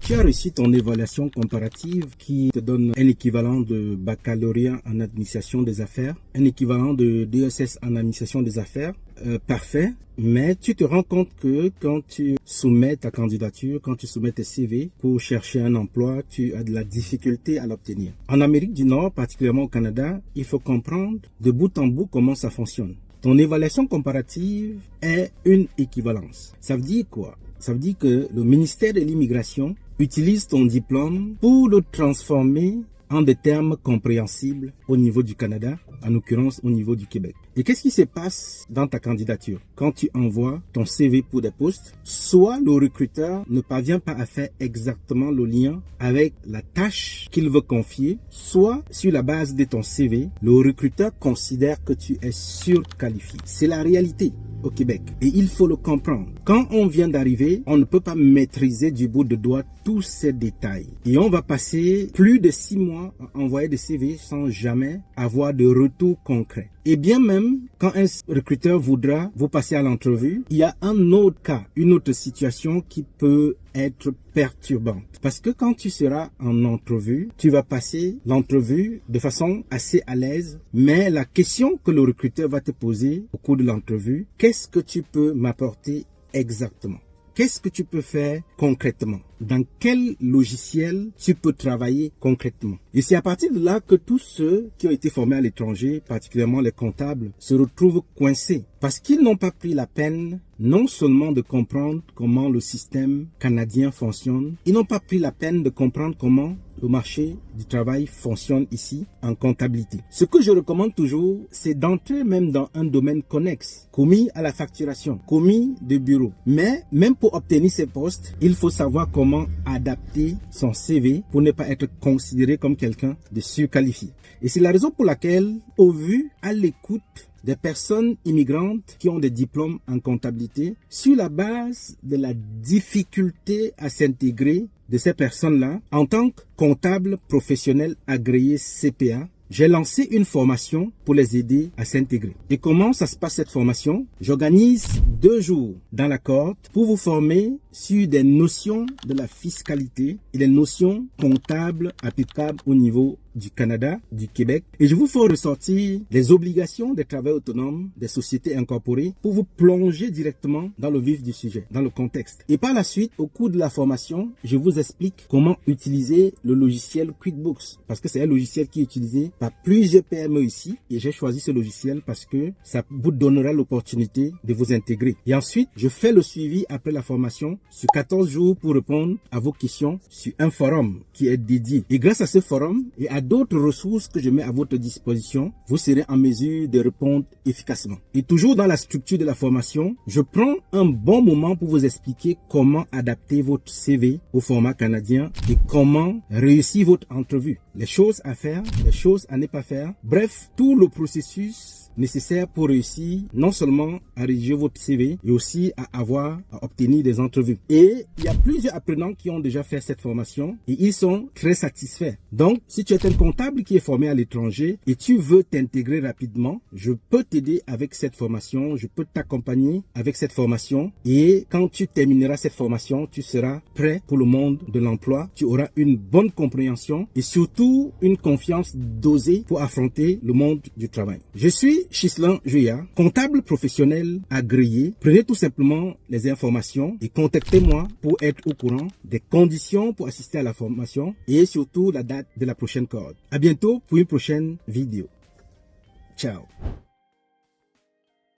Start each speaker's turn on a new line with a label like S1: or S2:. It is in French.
S1: Tu as reçu ton évaluation comparative qui te donne un équivalent de baccalauréat en administration des affaires, un équivalent de DSS en administration des affaires. Parfait, mais tu te rends compte que quand tu soumets ta candidature, quand tu soumets tes CV pour chercher un emploi, tu as de la difficulté à l'obtenir. En Amérique du Nord, particulièrement au Canada, il faut comprendre de bout en bout comment ça fonctionne. Ton évaluation comparative est une équivalence. Ça veut dire quoi? Ça veut dire que le ministère de l'Immigration utilise ton diplôme pour le transformer en des termes compréhensibles au niveau du Canada, en l'occurrence au niveau du Québec. Et qu'est-ce qui se passe dans ta candidature? Quand tu envoies ton CV pour des postes, soit le recruteur ne parvient pas à faire exactement le lien avec la tâche qu'il veut confier, soit sur la base de ton CV, le recruteur considère que tu es surqualifié. C'est la réalité au Québec et il faut le comprendre. Quand on vient d'arriver, on ne peut pas maîtriser du bout de doigt tous ces détails. Et on va passer plus de 6 mois à envoyer des CV sans jamais avoir de retour concret. Et bien même, quand un recruteur voudra vous passer à l'entrevue, il y a un autre cas, une autre situation qui peut être perturbante. Parce que quand tu seras en entrevue, tu vas passer l'entrevue de façon assez à l'aise, mais la question que le recruteur va te poser au cours de l'entrevue, qu'est-ce que tu peux m'apporter exactement? Qu'est-ce que tu peux faire concrètement? Dans quel logiciel tu peux travailler concrètement? Et c'est à partir de là que tous ceux qui ont été formés à l'étranger, particulièrement les comptables, se retrouvent coincés parce qu'ils n'ont pas pris la peine non seulement de comprendre comment le système canadien fonctionne, ils n'ont pas pris la peine de comprendre comment le marché du travail fonctionne ici en comptabilité. Ce que je recommande toujours, c'est d'entrer même dans un domaine connexe, commis à la facturation, commis de bureau. Mais même pour obtenir ces postes, il faut savoir comment adapter son CV pour ne pas être considéré comme quelqu'un de surqualifié. Et c'est la raison pour laquelle, au vu, à l'écoute des personnes immigrantes qui ont des diplômes en comptabilité, sur la base de la difficulté à s'intégrer de ces personnes-là, en tant que comptable professionnel agréé CPA, j'ai lancé une formation pour les aider à s'intégrer. Et comment ça se passe cette formation? J'organise 2 jours dans la cohorte pour vous former sur des notions de la fiscalité et des notions comptables applicables au niveau du Canada, du Québec. Et je vous fais ressortir les obligations des travailleurs autonomes, des sociétés incorporées pour vous plonger directement dans le vif du sujet, dans le contexte. Et par la suite, au cours de la formation, je vous explique comment utiliser le logiciel QuickBooks. Parce que c'est un logiciel qui est utilisé par plusieurs PME ici. Et j'ai choisi ce logiciel parce que ça vous donnera l'opportunité de vous intégrer. Et ensuite, je fais le suivi après la formation sur 14 jours pour répondre à vos questions sur un forum qui est dédié. Et grâce à ce forum et à d'autres ressources que je mets à votre disposition, vous serez en mesure de répondre efficacement. Et toujours dans la structure de la formation, je prends un bon moment pour vous expliquer comment adapter votre CV au format canadien et comment réussir votre entrevue. Les choses à faire, les choses à ne pas faire. Bref, tout le processus nécessaire pour réussir non seulement à rédiger votre CV et aussi à obtenir des entrevues. Et il y a plusieurs apprenants qui ont déjà fait cette formation et ils sont très satisfaits. Donc, si tu es un comptable qui est formé à l'étranger et tu veux t'intégrer rapidement, je peux t'aider avec cette formation, je peux t'accompagner avec cette formation et quand tu termineras cette formation, tu seras prêt pour le monde de l'emploi, tu auras une bonne compréhension et surtout une confiance dosée pour affronter le monde du travail. Je suis Ghislain Juya, comptable professionnel agréé. Prenez tout simplement les informations et contactez-moi pour être au courant des conditions pour assister à la formation et surtout la date de la prochaine cohorte. À bientôt pour une prochaine vidéo. Ciao.